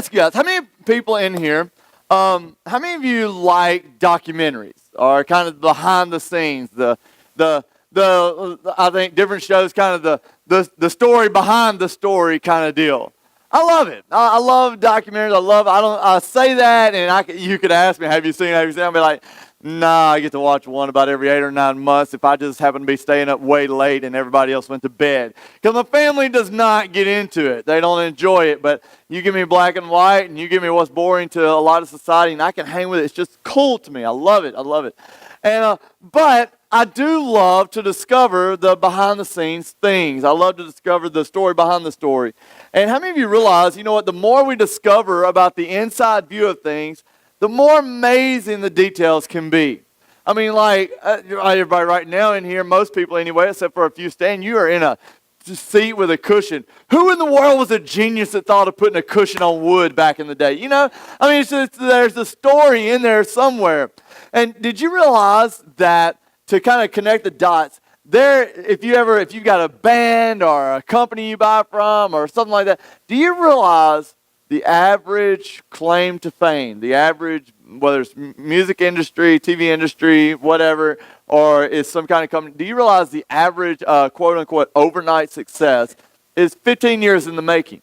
ask you guys, how many people in here, how many of you like documentaries or kind of behind the scenes, I think different shows, kind of the story behind the story kind of deal? I love it. I love documentaries. I say that, and you could ask me, have you seen? I'll be like, nah, I get to watch one about every 8 or 9 months if I just happen to be staying up way late and everybody else went to bed. Because my family does not get into it. They don't enjoy it. But you give me black and white, and you give me what's boring to a lot of society, and I can hang with it. It's just cool to me. I love it. I love it. And but I do love to discover the behind-the-scenes things. I love to discover the story behind the story. And how many of you realize, you know what, the more we discover about the inside view of things, the more amazing the details can be. I mean, like, everybody right now in here, most people anyway, except for a few standing, you are in a seat with a cushion. Who in the world was a genius that thought of putting a cushion on wood back in the day? You know, I mean, there's a story in there somewhere. And did you realize that, to kind of connect the dots, if you've got a band or a company you buy from or something like that, do you realize the average claim to fame, the average, whether it's music industry, TV industry, whatever, or is some kind of company, do you realize the average quote-unquote overnight success is 15 years in the making?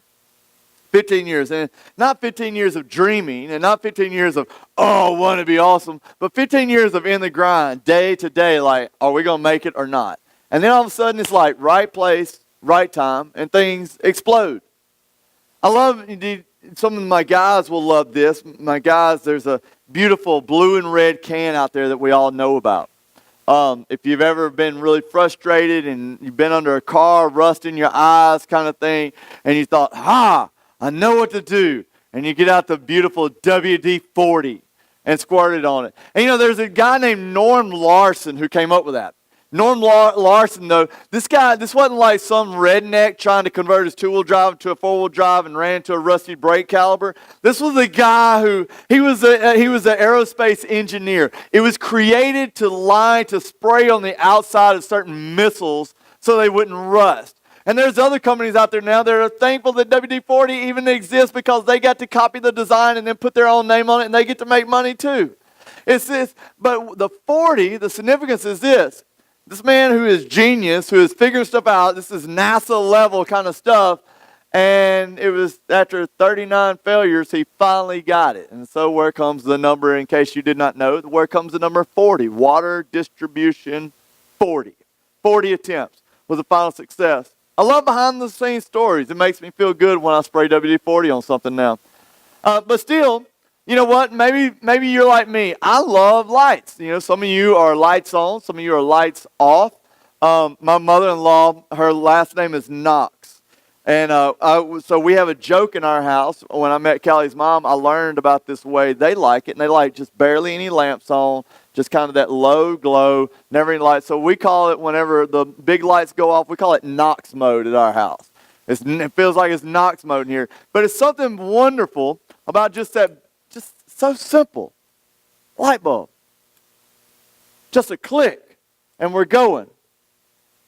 15 years. And not 15 years of dreaming and not 15 years of, oh, I want to be awesome, but 15 years of in the grind, day to day, like, are we going to make it or not? And then all of a sudden it's like right place, right time, and things explode. I love, some of my guys will love this. My guys, there's a beautiful blue and red can out there that we all know about. If you've ever been really frustrated and you've been under a car, rust in your eyes kind of thing, and you thought, I know what to do. And you get out the beautiful WD-40 and squirt it on it. And you know, there's a guy named Norm Larson who came up with that. Norm Larson, though, this wasn't like some redneck trying to convert his two-wheel drive to a four-wheel drive and ran into a rusty brake caliper. This was a guy who, he was an aerospace engineer. It was created to spray on the outside of certain missiles so they wouldn't rust. And there's other companies out there now that are thankful that WD-40 even exists because they got to copy the design and then put their own name on it, and they get to make money too. It's this, but the 40, the significance is this. This man who is genius, who is figuring stuff out, this is NASA level kind of stuff, and it was after 39 failures, he finally got it. And so where comes the number, in case you did not know, where comes the number 40? Water distribution 40. 40 attempts was the final success. I love behind-the-scenes stories. It makes me feel good when I spray WD-40 on something now. But still, you know what? Maybe you're like me. I love lights. You know, some of you are lights on. Some of you are lights off. My mother-in-law, her last name is Knox. And so we have a joke in our house. When I met Callie's mom, I learned about this way they like it. And they like just barely any lamps on. Just kind of that low glow, never any light. So we call it, whenever the big lights go off, we call it Knox mode at our house. It feels like it's Knox mode in here. But it's something wonderful about just so simple. Light bulb. Just a click, and we're going.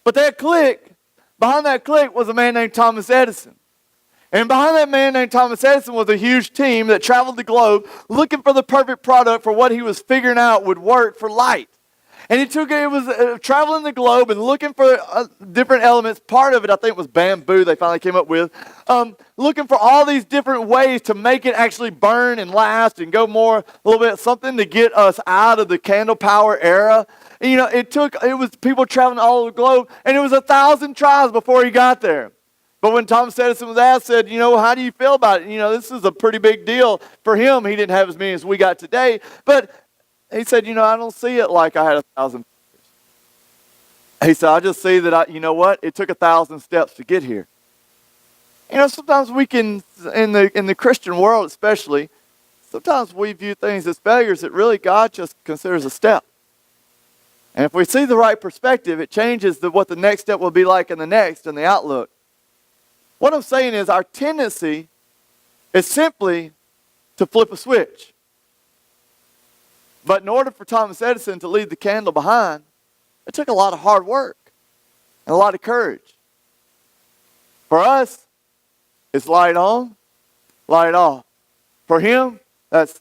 But behind that click was a man named Thomas Edison. And behind that man named Thomas Edison was a huge team that traveled the globe looking for the perfect product for what he was figuring out would work for light. And it was traveling the globe and looking for different elements. Part of it, I think, was bamboo they finally came up with. Looking for all these different ways to make it actually burn and last and go more, a little bit, something to get us out of the candle power era. And, you know, it was people traveling all over the globe, and it was 1,000 tries before he got there. But when Thomas Edison was asked, said, you know, how do you feel about it? You know, this is a pretty big deal. For him, he didn't have as many as we got today. But he said, you know, I don't see it like I had 1,000. He said, I just see that, you know what? It took 1,000 steps to get here. You know, sometimes we can, in the Christian world especially, sometimes we view things as failures that really God just considers a step. And if we see the right perspective, it changes what the next step will be like in the next and the outlook. What I'm saying is our tendency is simply to flip a switch. But in order for Thomas Edison to leave the candle behind, it took a lot of hard work and a lot of courage. For us, it's light on, light off. For him, that's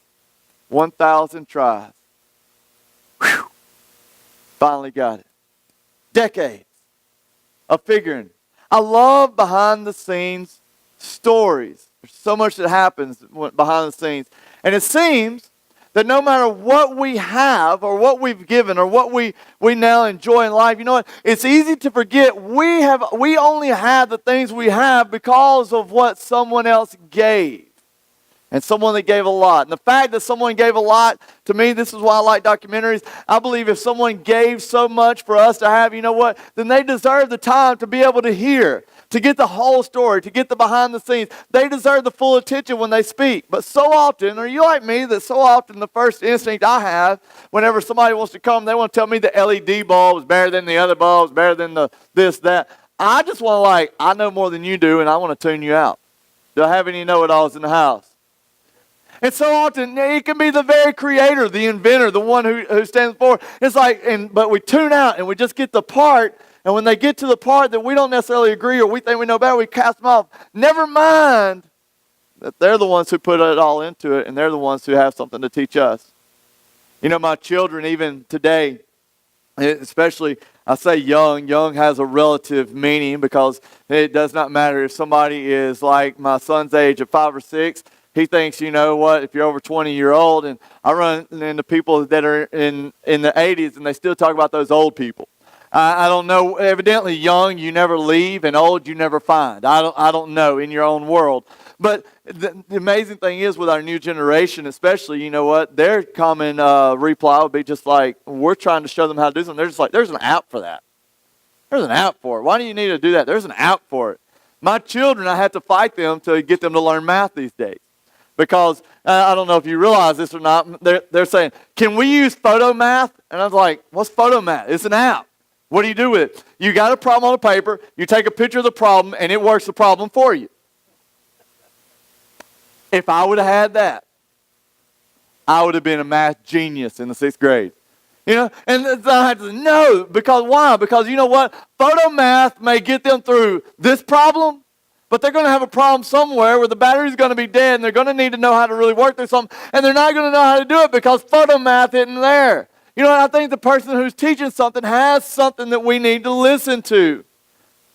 1,000 tries. Whew. Finally got it. Decades of figuring. I love behind the scenes stories. There's so much that happens behind the scenes. And it seems that no matter what we have or what we've given or what we now enjoy in life, you know what? It's easy to forget we only have the things we have because of what someone else gave. And someone that gave a lot. And the fact that someone gave a lot, to me, this is why I like documentaries. I believe if someone gave so much for us to have, you know what? Then they deserve the time to be able to hear, to get the whole story, to get the behind the scenes. They deserve the full attention when they speak. But so often, are you like me, that so often the first instinct I have, whenever somebody wants to come, they want to tell me the LED bulb is better than the other bulbs, better than the this, that. I just want to I know more than you do, and I want to tune you out. Do I have any know-it-alls in the house? And so often, it can be the very creator, the inventor, the one who stands forward. It's but we tune out and we just get the part. And when they get to the part that we don't necessarily agree or we think we know better, we cast them off. Never mind that they're the ones who put it all into it, and they're the ones who have something to teach us. You know, my children, even today, especially, I say young has a relative meaning because it does not matter if somebody is like my son's age of 5 or 6. He thinks, you know what, if you're over 20-year-old, and I run into people that are in the 80s, and they still talk about those old people. I don't know. Evidently, young, you never leave, and old, you never find. I don't know in your own world. But the amazing thing is with our new generation, especially, you know what, their common reply would be just like, we're trying to show them how to do something. They're just like, there's an app for that. There's an app for it. Why do you need to do that? There's an app for it. My children, I have to fight them to get them to learn math these days. Because, I don't know if you realize this or not, they're saying, can we use photo math? And I was like, what's photo math? It's an app. What do you do with it? You got a problem on a paper, you take a picture of the problem, and it works the problem for you. If I would have had that, I would have been a math genius in the 6th grade. You know, and I had to no, because why? Because you know what? Photo math may get them through this problem, but they're going to have a problem somewhere where the battery's going to be dead and they're going to need to know how to really work through something, and they're not going to know how to do it because photo math isn't there. You know, I think the person who's teaching something has something that we need to listen to.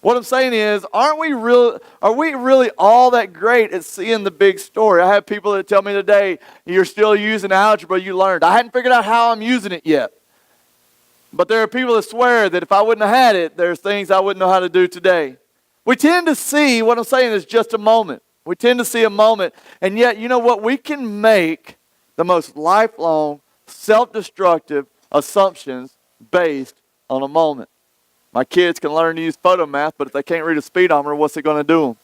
What I'm saying is, are we really all that great at seeing the big story? I have people that tell me today, you're still using algebra you learned. I hadn't figured out how I'm using it yet. But there are people that swear that if I wouldn't have had it, there's things I wouldn't know how to do today. We tend to see, what I'm saying is just a moment. We tend to see a moment, and yet, you know what? We can make the most lifelong, self-destructive assumptions based on a moment. My kids can learn to use photo math, but if they can't read a speedometer, what's it going to do them?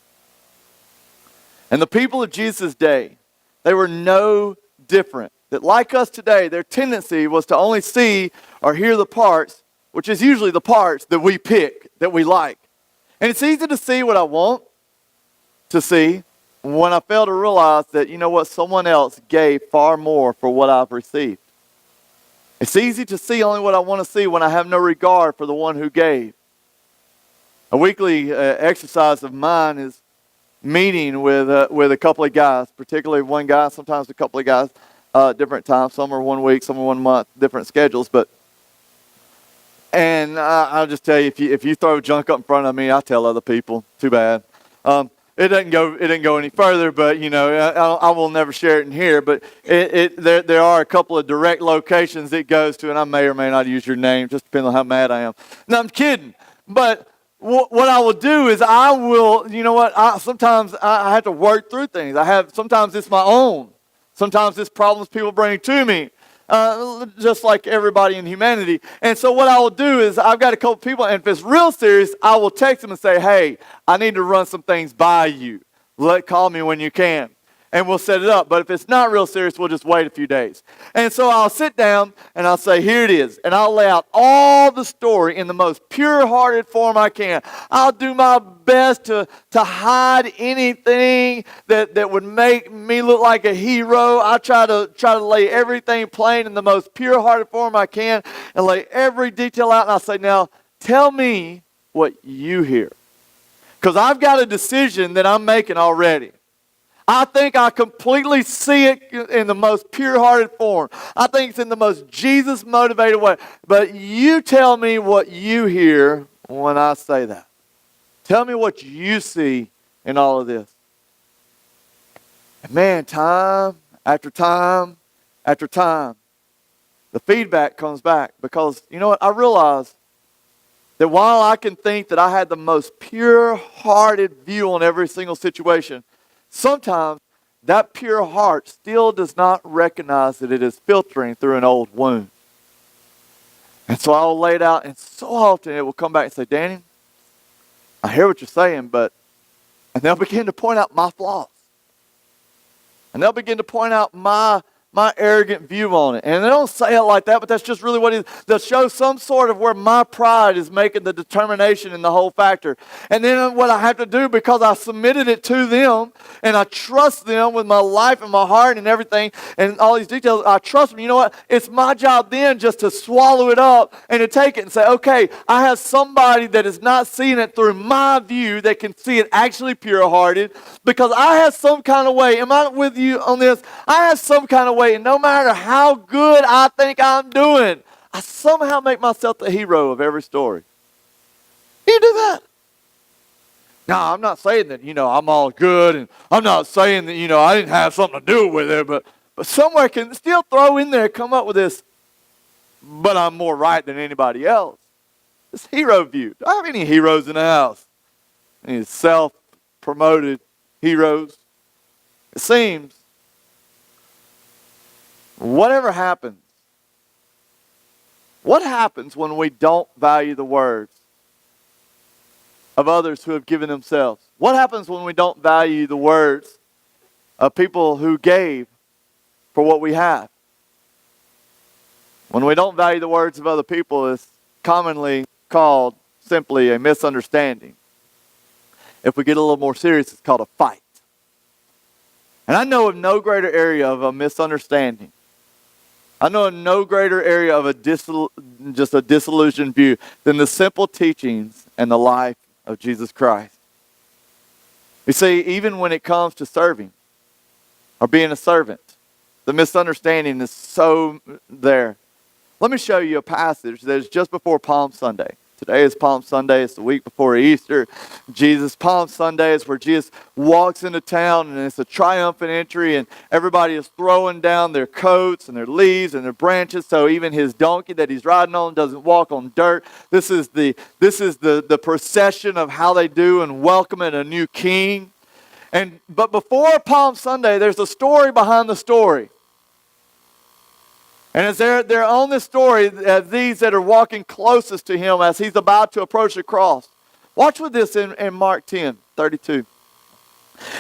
And the people of Jesus' day, they were no different. That like us today, their tendency was to only see or hear the parts, which is usually the parts that we pick, that we like. And it's easy to see what I want to see when I fail to realize that, you know what, someone else gave far more for what I've received. It's easy to see only what I want to see when I have no regard for the one who gave. A weekly exercise of mine is meeting with a couple of guys, particularly one guy, sometimes a couple of guys, different times. Some are 1 week, some are 1 month, different schedules. And I'll just tell you, if you throw junk up in front of me, I tell other people. Too bad. It didn't go any further, but you know, I will never share it in here. But there are a couple of direct locations it goes to, and I may or may not use your name, just depending on how mad I am. No, I'm kidding. But what I will do is I will, you know what? Sometimes I have to work through things. Sometimes it's my own. Sometimes it's problems people bring to me. Just like everybody in humanity. And so what I will do is I've got a couple people, and if it's real serious, I will text them and say, hey, I need to run some things by you. Call me when you can. And we'll set it up. But if it's not real serious, we'll just wait a few days. And so I'll sit down and I'll say, here it is. And I'll lay out all the story in the most pure-hearted form I can. I'll do my best to hide anything that would make me look like a hero. I try to lay everything plain in the most pure-hearted form I can and lay every detail out. And I'll say, now, tell me what you hear. Because I've got a decision that I'm making already. I think I completely see it in the most pure-hearted form. I think it's in the most Jesus-motivated way. But you tell me what you hear when I say that. Tell me what you see in all of this. And man, time after time after time, the feedback comes back because, you know what, I realize that while I can think that I had the most pure-hearted view on every single situation, sometimes that pure heart still does not recognize that it is filtering through an old wound. And so I'll lay it out, and so often it will come back and say, Danny, I hear what you're saying, but... And they'll begin to point out my flaws. And they'll begin to point out my arrogant view on it. And they don't say it like that, but that's just really what it is. They'll show some sort of where my pride is making the determination in the whole factor. And then what I have to do, because I submitted it to them, and I trust them with my life and my heart and everything, and all these details, I trust them. You know what? It's my job then just to swallow it up and to take it and say, okay, I have somebody that is not seeing it through my view that can see it actually pure-hearted, because I have some kind of way. Am I with you on this? I have some kind of way. And no matter how good I think I'm doing, I somehow make myself the hero of every story. You do that. Now, I'm not saying that, I'm all good, and I'm not saying that, I didn't have something to do with it, but somewhere can still throw in there, come up with this, but I'm more right than anybody else. This hero view. Do I have any heroes in the house? Any self-promoted heroes? It seems whatever happens, what happens when we don't value the words of others who have given themselves? What happens when we don't value the words of people who gave for what we have? When we don't value the words of other people, it's commonly called simply a misunderstanding. If we get a little more serious, it's called a fight. And I know of no greater area of a misunderstanding. I know of no greater area of just a disillusioned view than the simple teachings and the life of Jesus Christ. You see, even when it comes to serving or being a servant, the misunderstanding is so there. Let me show you a passage that is just before Palm Sunday. Today is Palm Sunday. It's the week before Easter. Palm Sunday is where Jesus walks into town, and it's a triumphant entry, and everybody is throwing down their coats and their leaves and their branches, so even his donkey that he's riding on doesn't walk on dirt. This is the procession of how they do in welcoming a new king. But before Palm Sunday, there's a story behind the story. And as they're on this story, these that are walking closest to him as he's about to approach the cross. Watch with this in Mark 10:32.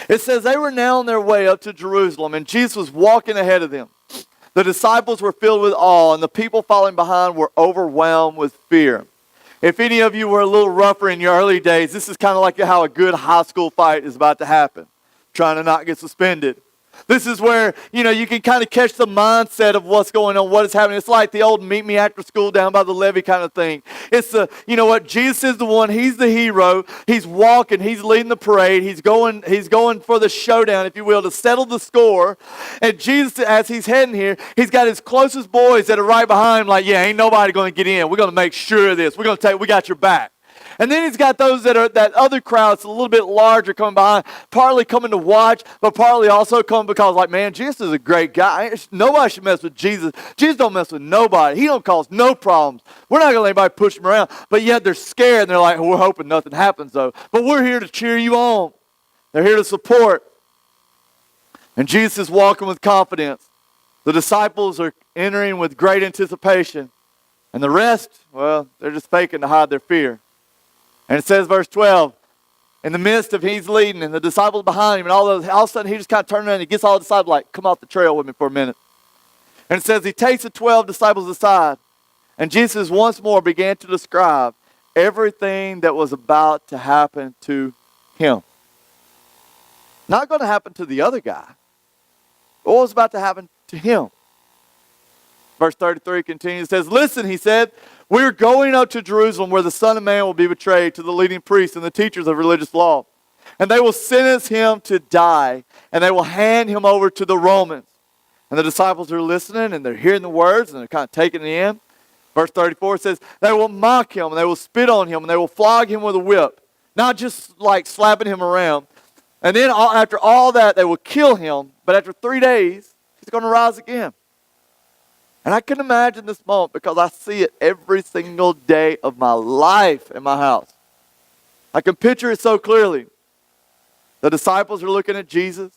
It says, they were now on their way up to Jerusalem, and Jesus was walking ahead of them. The disciples were filled with awe, and the people following behind were overwhelmed with fear. If any of you were a little rougher in your early days, this is kind of like how a good high school fight is about to happen. Trying to not get suspended. This is where, you can kind of catch the mindset of what's going on, what is happening. It's like the old meet me after school down by the levee kind of thing. It's Jesus is the one, he's the hero. He's walking, he's leading the parade. He's going for the showdown, if you will, to settle the score. And Jesus, as he's heading here, he's got his closest boys that are right behind him like, yeah, ain't nobody going to get in. We're going to make sure of this. We got your back. And then he's got those that other crowd that's a little bit larger coming behind, partly coming to watch, but partly also coming because, man, Jesus is a great guy. Nobody should mess with Jesus. Jesus don't mess with nobody. He don't cause no problems. We're not going to let anybody push him around. But yet they're scared, and they're like, we're hoping nothing happens, though. But we're here to cheer you on. They're here to support. And Jesus is walking with confidence. The disciples are entering with great anticipation. And the rest, well, they're just faking to hide their fear. And it says, verse 12, in the midst of he's leading and the disciples behind him and all of a sudden he just kind of turns around and he gets all the disciples like, come off the trail with me for a minute. And it says he takes the 12 disciples aside, and Jesus once more began to describe everything that was about to happen to him. Not going to happen to the other guy, but what was about to happen to him. Verse 33 continues, it says, listen, he said, we're going up to Jerusalem where the Son of Man will be betrayed to the leading priests and the teachers of religious law. And they will sentence him to die, and they will hand him over to the Romans. And the disciples are listening, and they're hearing the words, and they're kind of taking it in. Verse 34 says, they will mock him, and they will spit on him, and they will flog him with a whip. Not just like slapping him around. And then after all that, they will kill him. But after 3 days, he's going to rise again. And I can imagine this moment because I see it every single day of my life in my house. I can picture it so clearly. The disciples are looking at Jesus.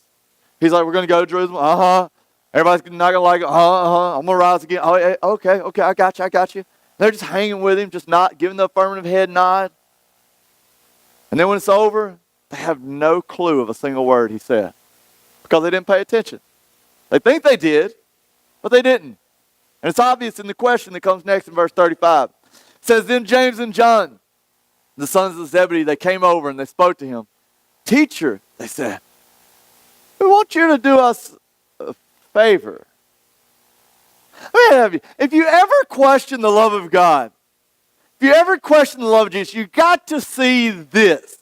He's like, we're going to go to Jerusalem. Everybody's not going to like it. I'm going to rise again. Oh, okay, I got you. They're just hanging with him, just not giving the affirmative head nod. And then when it's over, they have no clue of a single word he said because they didn't pay attention. They think they did, but they didn't. And it's obvious in the question that comes next in verse 35. It says, then James and John, the sons of Zebedee, they came over and they spoke to him. Teacher, they said, we want you to do us a favor. Let me have you. If you ever question the love of God, if you ever question the love of Jesus, you got to see this.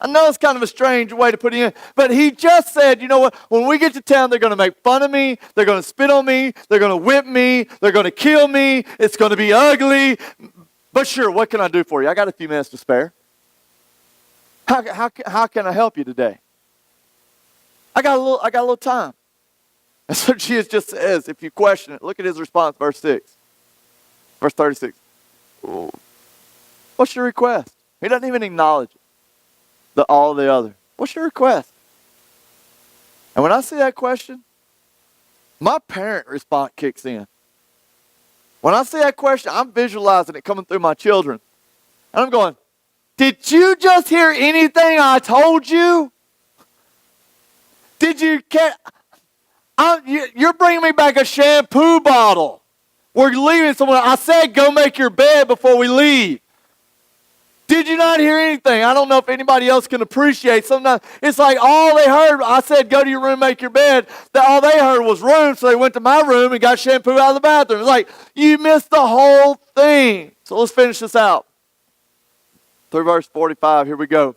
I know it's kind of a strange way to put it in, but he just said, you know what, when we get to town, they're going to make fun of me, they're going to spit on me, they're going to whip me, they're going to kill me, it's going to be ugly, but sure, what can I do for you? I got a few minutes to spare. How can I help you today? I got a little time. And so Jesus just says, if you question it, look at his response, verse 36. What's your request? He doesn't even acknowledge it. All the other. What's your request? And when I see that question, my parent response kicks in. When I see that question, I'm visualizing it coming through my children. And I'm going, did you just hear anything I told you? Did you get... You're bringing me back a shampoo bottle. We're leaving somewhere. I said go make your bed before we leave. Did you not hear anything? I don't know if anybody else can appreciate. Sometimes it's like all they heard, I said go to your room, make your bed. All they heard was room, so they went to my room and got shampoo out of the bathroom. It's like, you missed the whole thing. So let's finish this out. Through verse 45, here we go.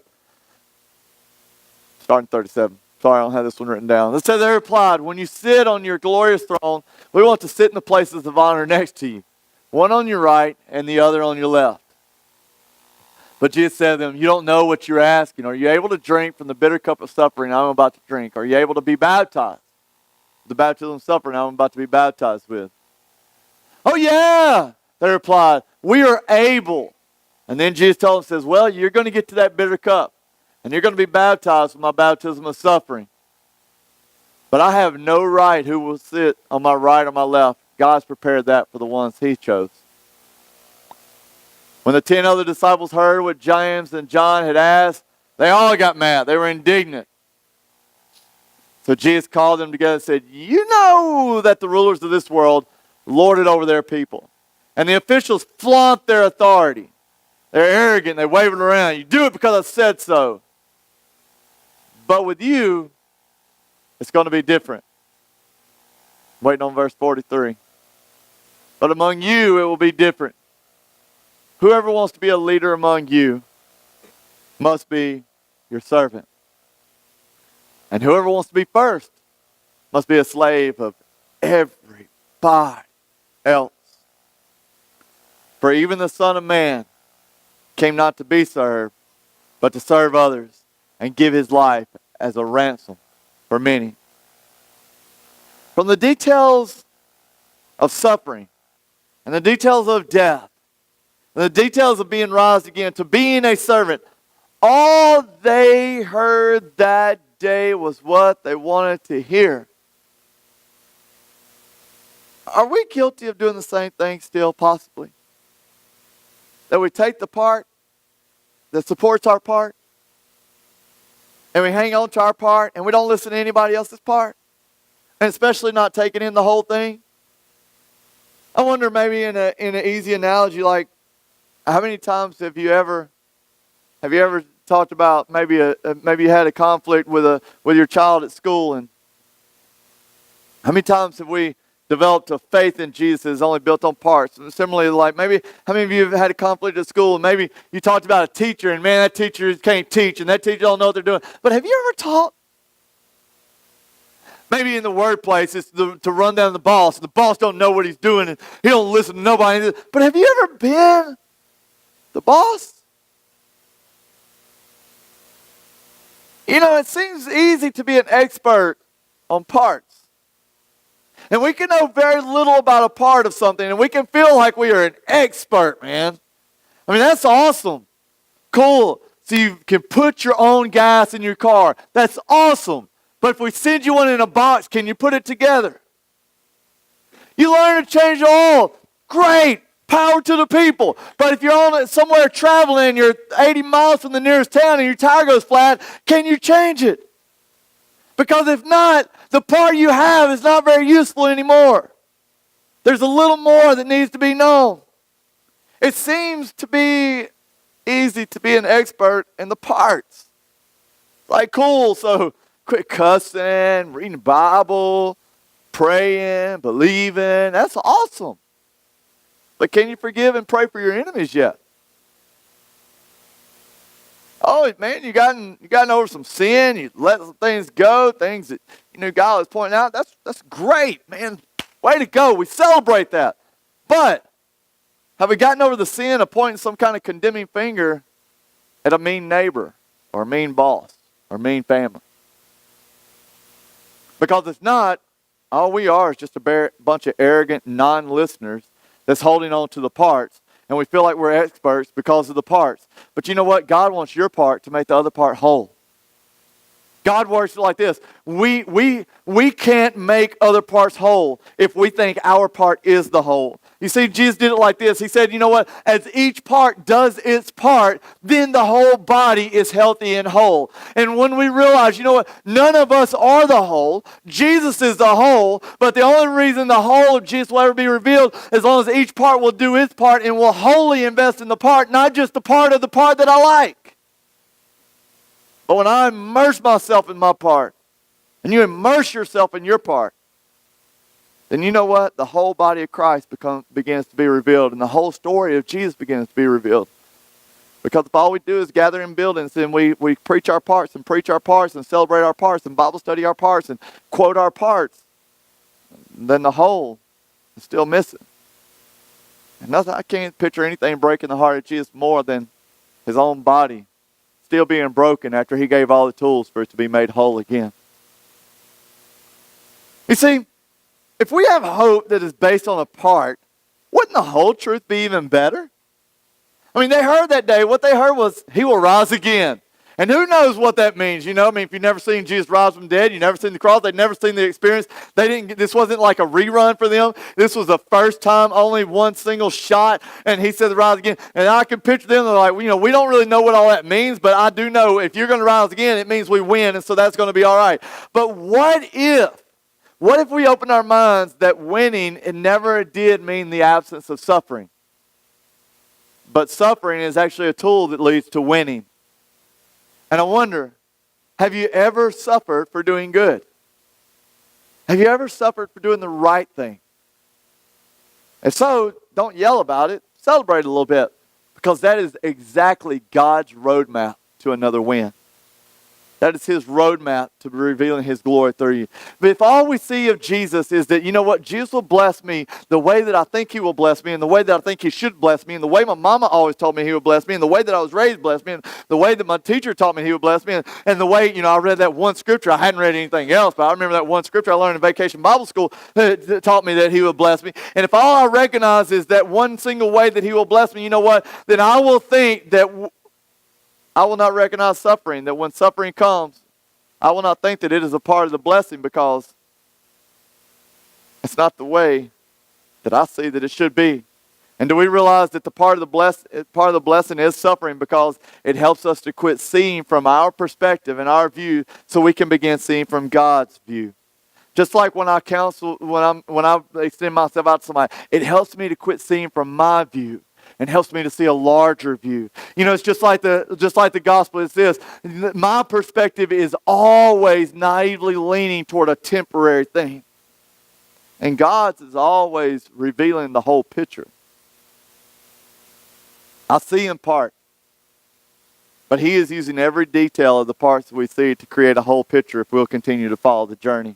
Starting 37. Sorry, I don't have this one written down. It says, they replied, when you sit on your glorious throne, we want to sit in the places of honor next to you, one on your right and the other on your left. But Jesus said to them, you don't know what you're asking. Are you able to drink from the bitter cup of suffering I'm about to drink? Are you able to be baptized? The baptism of suffering I'm about to be baptized with. Oh yeah, they replied, we are able. And then Jesus told them, says, well, you're going to get to that bitter cup. And you're going to be baptized with my baptism of suffering. But I have no right who will sit on my right or my left. God's prepared that for the ones he chose. When the 10 other disciples heard what James and John had asked, they all got mad. They were indignant. So Jesus called them together and said, you know that the rulers of this world lord it over their people. And the officials flaunt their authority. They're arrogant. They wave it around. You do it because I said so. But with you, it's going to be different. Waiting on verse 43. But among you, it will be different. Whoever wants to be a leader among you must be your servant. And whoever wants to be first must be a slave of everybody else. For even the Son of Man came not to be served, but to serve others and give his life as a ransom for many. From the details of suffering and the details of death and the details of being raised again to being a servant, all they heard that day was what they wanted to hear. Are we guilty of doing the same thing still, possibly? That we take the part that supports our part, and we hang on to our part, and we don't listen to anybody else's part, and especially not taking in the whole thing? I wonder, maybe in an easy analogy, like how many times have you ever talked about maybe you had a conflict with your child at school, and how many times have we developed a faith in Jesus that is only built on parts. And similarly, like maybe how many of you have had a conflict at school, and maybe you talked about a teacher, and man, that teacher can't teach, and that teacher don't know what they're doing. But have you ever taught? Maybe in the workplace, it's to run down the boss, and the boss don't know what he's doing, and he don't listen to nobody. But have you ever been the boss? You know, it seems easy to be an expert on parts. And we can know very little about a part of something, and we can feel like we are an expert, man. I mean, that's awesome. Cool. So you can put your own gas in your car. That's awesome. But if we send you one in a box, can you put it together? You learn to change the oil. Great. Power to the people. But if you're on somewhere traveling, you're 80 miles from the nearest town and your tire goes flat, can you change it? Because if not, the part you have is not very useful anymore. There's a little more that needs to be known. It seems to be easy to be an expert in the parts. Like, cool, so quit cussing, reading the Bible, praying, believing. That's awesome. But can you forgive and pray for your enemies yet? Oh, man, you gotten over some sin. You let some things go, things that God was pointing out. That's great, man. Way to go. We celebrate that. But have we gotten over the sin of pointing some kind of condemning finger at a mean neighbor or a mean boss or a mean family? Because if not, all we are is just a bunch of arrogant non-listeners that's holding on to the parts. And we feel like we're experts because of the parts. But you know what? God wants your part to make the other part whole. God works like this. We can't make other parts whole if we think our part is the whole. You see, Jesus did it like this. He said, you know what? As each part does its part, then the whole body is healthy and whole. And when we realize, you know what? None of us are the whole. Jesus is the whole. But the only reason the whole of Jesus will ever be revealed as long as each part will do its part and will wholly invest in the part, not just the part of the part that I like. But when I immerse myself in my part, and you immerse yourself in your part, then you know what? The whole body of Christ begins to be revealed, and the whole story of Jesus begins to be revealed. Because if all we do is gather in buildings and we preach our parts and celebrate our parts and Bible study our parts and quote our parts, then the whole is still missing. And I can't picture anything breaking the heart of Jesus more than his own body still being broken after he gave all the tools for it to be made whole again. You see, if we have hope that is based on a part, wouldn't the whole truth be even better? I mean, they heard that day, what they heard was, he will rise again. And who knows what that means, you know? I mean, if you've never seen Jesus rise from the dead, you've never seen the cross, they've never seen the experience, this wasn't like a rerun for them. This was the first time, only one single shot, and he said to rise again. And I can picture them, they're like, we don't really know what all that means, but I do know if you're going to rise again, it means we win, and so that's going to be all right. But what if we open our minds that winning, it never did mean the absence of suffering? But suffering is actually a tool that leads to winning. And I wonder, have you ever suffered for doing good? Have you ever suffered for doing the right thing? If so, don't yell about it. Celebrate a little bit. Because that is exactly God's roadmap to another win. That is his roadmap to revealing his glory through you. But if all we see of Jesus is that, you know what, Jesus will bless me the way that I think he will bless me, and the way that I think he should bless me, and the way my mama always told me he would bless me, and the way that I was raised bless me, and the way that my teacher taught me he would bless me, and the way, I read that one scripture. I hadn't read anything else, but I remember that one scripture I learned in Vacation Bible School that taught me that he would bless me. And if all I recognize is that one single way that he will bless me, you know what, then I will think that I will not recognize suffering, that when suffering comes, I will not think that it is a part of the blessing because it's not the way that I see that it should be. And do we realize that the part of the blessing is suffering because it helps us to quit seeing from our perspective and our view so we can begin seeing from God's view. Just like when I counsel, when I extend myself out to somebody, it helps me to quit seeing from my view. And helps me to see a larger view. It's just like the gospel. It's this. My perspective is always naively leaning toward a temporary thing. And God's is always revealing the whole picture. I see in part, but He is using every detail of the parts we see to create a whole picture if we'll continue to follow the journey.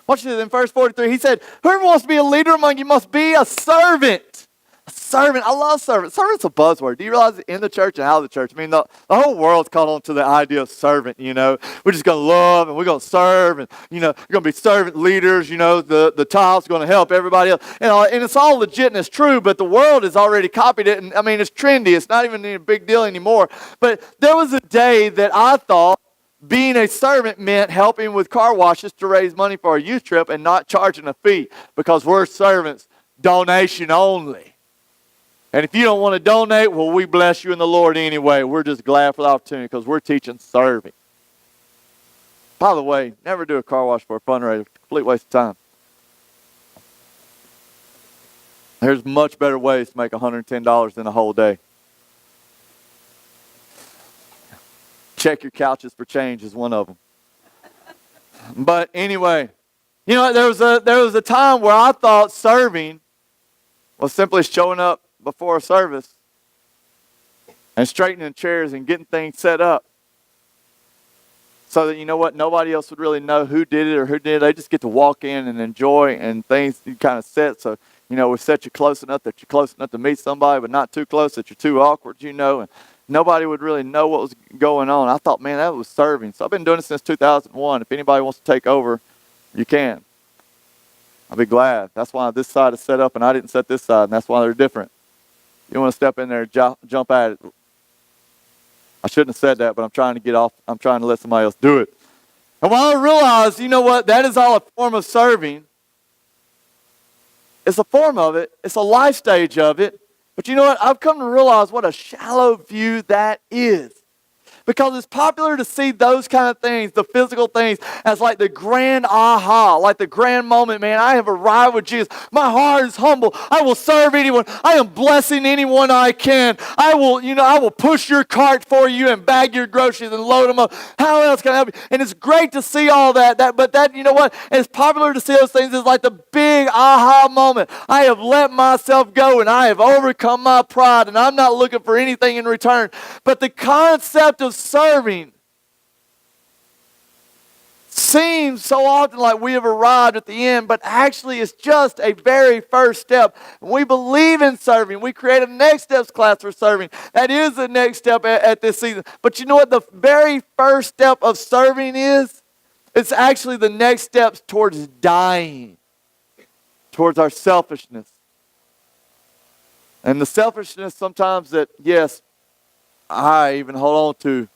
Watch this in verse 43. He said, whoever wants to be a leader among you must be a servant. A servant. I love servant. Servant's a buzzword. Do you realize it in the church and out of the church? I mean, the whole world's caught on to the idea of servant, you know. We're just going to love and we're going to serve and, you know, you're going to be servant leaders, you know, the title's going to help everybody else. And it's all legit and it's true, but the world has already copied it. And, I mean, it's trendy. It's not even a big deal anymore. But there was a day that I thought being a servant meant helping with car washes to raise money for a youth trip and not charging a fee because we're servants, donation only. And if you don't want to donate, well, we bless you in the Lord anyway. We're just glad for the opportunity because we're teaching serving. By the way, never do a car wash for a fundraiser. Complete waste of time. There's much better ways to make $110 in a whole day. Check your couches for change is one of them. But anyway, you know, there was a time where I thought serving was simply showing up before a service and straightening chairs and getting things set up so that, you know what, nobody else would really know who did it or who did it. They just get to walk in and enjoy, and things you kind of set so, you know, we set you close enough that you're close enough to meet somebody, but not too close that you're too awkward, you know, and nobody would really know what was going on. I thought, man, that was serving. So I've been doing it since 2001. If anybody wants to take over, you can. I'll be glad. That's why this side is set up and I didn't set this side, and that's why they're different. You want to step in there and jump at it. I shouldn't have said that, but I'm trying to get off. I'm trying to let somebody else do it. And when I realized, you know what, that is all a form of serving. It's a form of it. It's a life stage of it. But you know what? I've come to realize what a shallow view that is. Because it's popular to see those kind of things, the physical things, as like the grand aha, like the grand moment, man. I have arrived with Jesus. My heart is humble. I will serve anyone. I am blessing anyone I can. I will push your cart for you and bag your groceries and load them up. How else can I help you? And it's great to see all that. But you know what? It's popular to see those things as like the big aha moment. I have let myself go and I have overcome my pride and I'm not looking for anything in return. But the concept of serving seems so often like we have arrived at the end, but actually it's just a very first step. When we believe in serving, we create a next steps class for serving. That is the next step at this season. But you know what the very first step of serving is? It's actually the next steps towards dying, towards our selfishness. And the selfishness sometimes that, yes, I even hold on to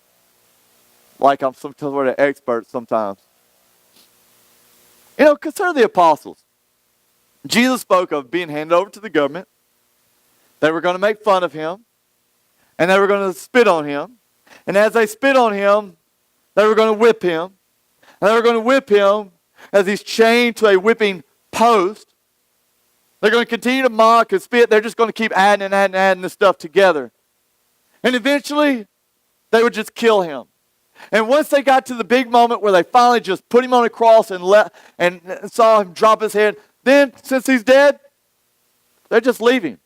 like I'm some sort of expert sometimes. You know, consider the apostles. Jesus spoke of being handed over to the government. They were going to make fun of him. And they were going to spit on him. And as they spit on him, they were going to whip him. And they were going to whip him as he's chained to a whipping post. They're going to continue to mock and spit. They're just going to keep adding this stuff together. And eventually, they would just kill him. And once they got to the big moment where they finally just put him on a cross and saw him drop his head, then, since he's dead, they just leave him.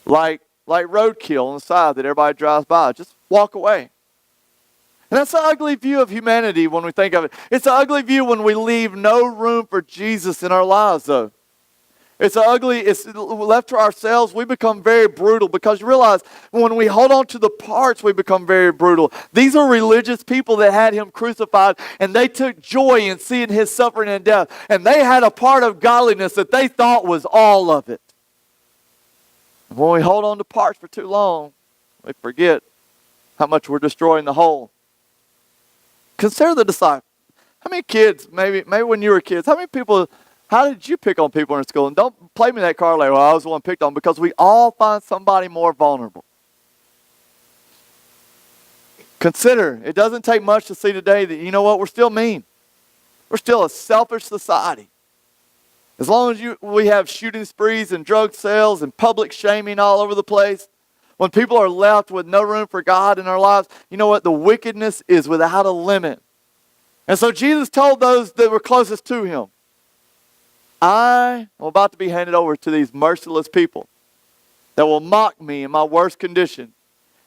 Like roadkill on the side that everybody drives by. Just walk away. And that's an ugly view of humanity when we think of it. It's an ugly view when we leave no room for Jesus in our lives, though. It's left to ourselves, we become very brutal because you realize when we hold on to the parts, we become very brutal. These are religious people that had him crucified and they took joy in seeing his suffering and death. And they had a part of godliness that they thought was all of it. When we hold on to parts for too long, we forget how much we're destroying the whole. Consider the disciples. How many kids, maybe when you were kids, how did you pick on people in school? And don't play me that card like, well, I was the one picked on, because we all find somebody more vulnerable. Consider, it doesn't take much to see today that, you know what, we're still mean. We're still a selfish society. As long as we have shooting sprees and drug sales and public shaming all over the place, when people are left with no room for God in our lives, you know what, the wickedness is without a limit. And so Jesus told those that were closest to him, I am about to be handed over to these merciless people that will mock me in my worst condition.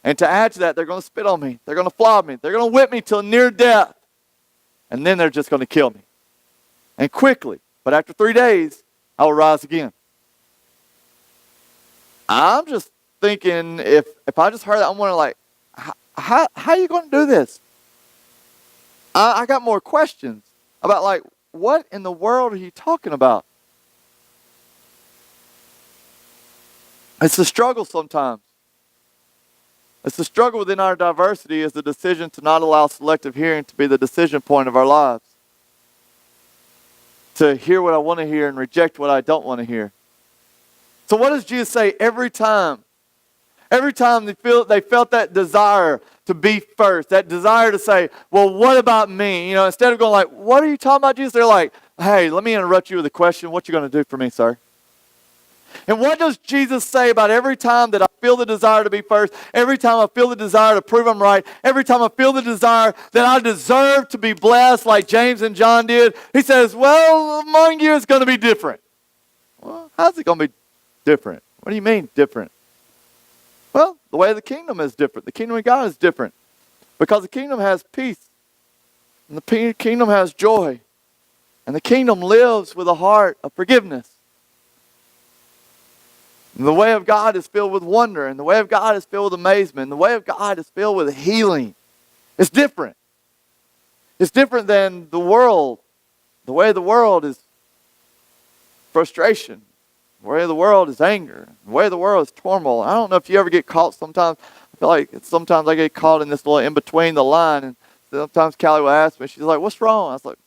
And to add to that, they're going to spit on me. They're going to flog me. They're going to whip me till near death. And then they're just going to kill me. And quickly. But after 3 days, I will rise again. I'm just thinking, if I just heard that, I'm wondering, like, how are you going to do this? I got more questions about, like, what in the world are you talking about? It's a struggle sometimes. It's the struggle within our diversity is the decision to not allow selective hearing to be the decision point of our lives. To hear what I want to hear and reject what I don't want to hear. So what does Jesus say every time? Every time they felt that desire to be first, that desire to say, well, what about me? You know, instead of going like, what are you talking about, Jesus? They're like, hey, let me interrupt you with a question. What you going to do for me, sir? And what does Jesus say about every time that I feel the desire to be first, every time I feel the desire to prove I'm right, every time I feel the desire that I deserve to be blessed like James and John did? He says, well, among you it's going to be different. Well, how's it going to be different? What do you mean different? Well, the way of the kingdom is different. The kingdom of God is different. Because the kingdom has peace. And the kingdom has joy. And the kingdom lives with a heart of forgiveness. And the way of God is filled with wonder. And the way of God is filled with amazement. And the way of God is filled with healing. It's different. It's different than the world. The way of the world is frustration. The way of the world is anger. The way of the world is turmoil. I don't know if you ever get caught sometimes. I feel like sometimes I get caught in this little in between the line. And sometimes Callie will ask me, she's like, what's wrong? I was like,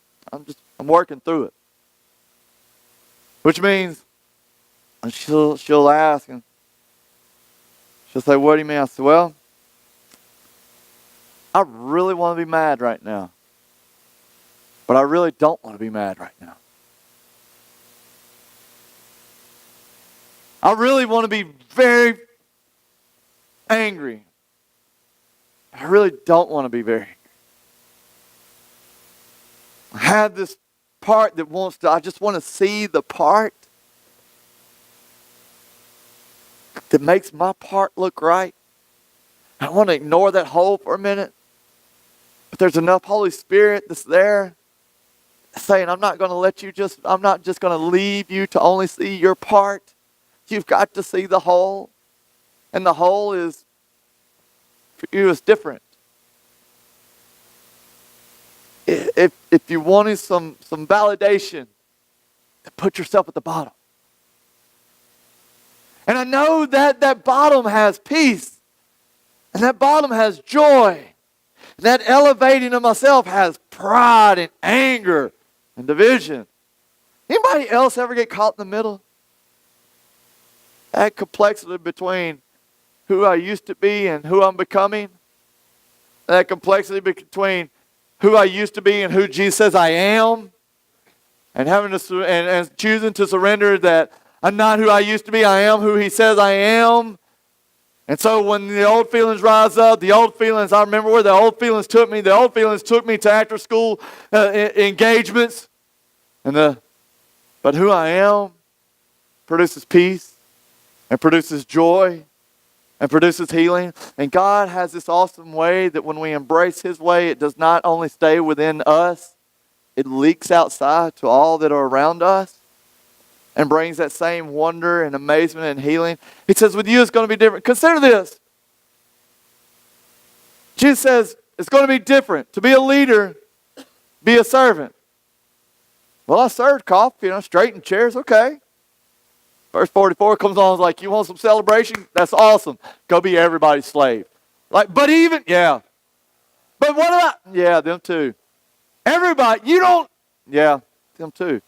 I'm working through it. Which means, and she'll ask, and she'll say, what do you mean? I said, well, I really want to be mad right now. But I really don't want to be mad right now. I really want to be very angry. I really don't want to be very angry. I have this part that wants to, I just want to see the part that makes my part look right. I want to ignore that hole for a minute. But there's enough Holy Spirit that's there saying, I'm not going to let you I'm not just going to leave you to only see your part. You've got to see the whole. And the whole is, for you, is different. If you wanted some validation, then put yourself at the bottom. And I know that bottom has peace. And that bottom has joy. And that elevating of myself has pride and anger and division. Anybody else ever get caught in the middle? That complexity between who I used to be and who I'm becoming. That complexity between who I used to be and who Jesus says I am. And having to and choosing to surrender that I'm not who I used to be, I am who He says I am. And so when the old feelings rise up, the old feelings, I remember where the old feelings took me. The old feelings took me to after school engagements. But who I am produces peace and produces joy and produces healing. And God has this awesome way that when we embrace His way, it does not only stay within us, it leaks outside to all that are around us and brings that same wonder and amazement and healing. He says, with you it's going to be different. Consider this. Jesus says, it's going to be different. To be a leader, be a servant. Well, I served coffee, straightened chairs, okay. Verse 44 comes on, is like, you want some celebration? That's awesome. Go be everybody's slave. Like, but even, yeah. But what about, yeah, them too. Everybody, you don't, yeah, them too.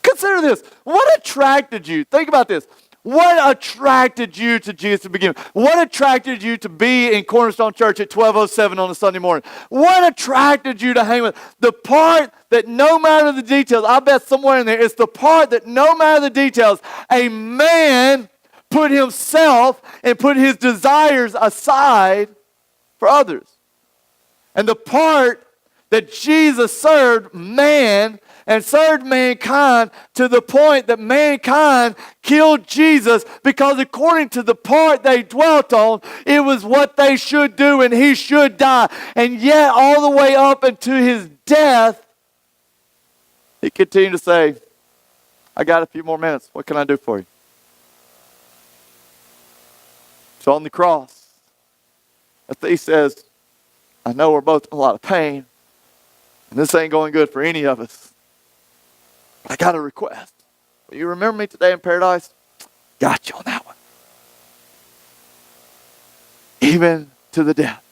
Consider this. What attracted you? Think about this. What attracted you to Jesus to begin with? What attracted you to be in Cornerstone Church at 12:07 on a Sunday morning? What attracted you to hang with? The part that no matter the details, I bet somewhere in there, it's the part that no matter the details, a man put himself and put his desires aside for others. And the part that Jesus served man and served mankind to the point that mankind killed Jesus because according to the part they dwelt on, it was what they should do and he should die. And yet all the way up into his death, he continued to say, I got a few more minutes. What can I do for you? So on the cross, the thief says, I know we're both in a lot of pain, and this ain't going good for any of us. But I got a request. Will you remember me today in paradise? Got you on that one. Even to the death.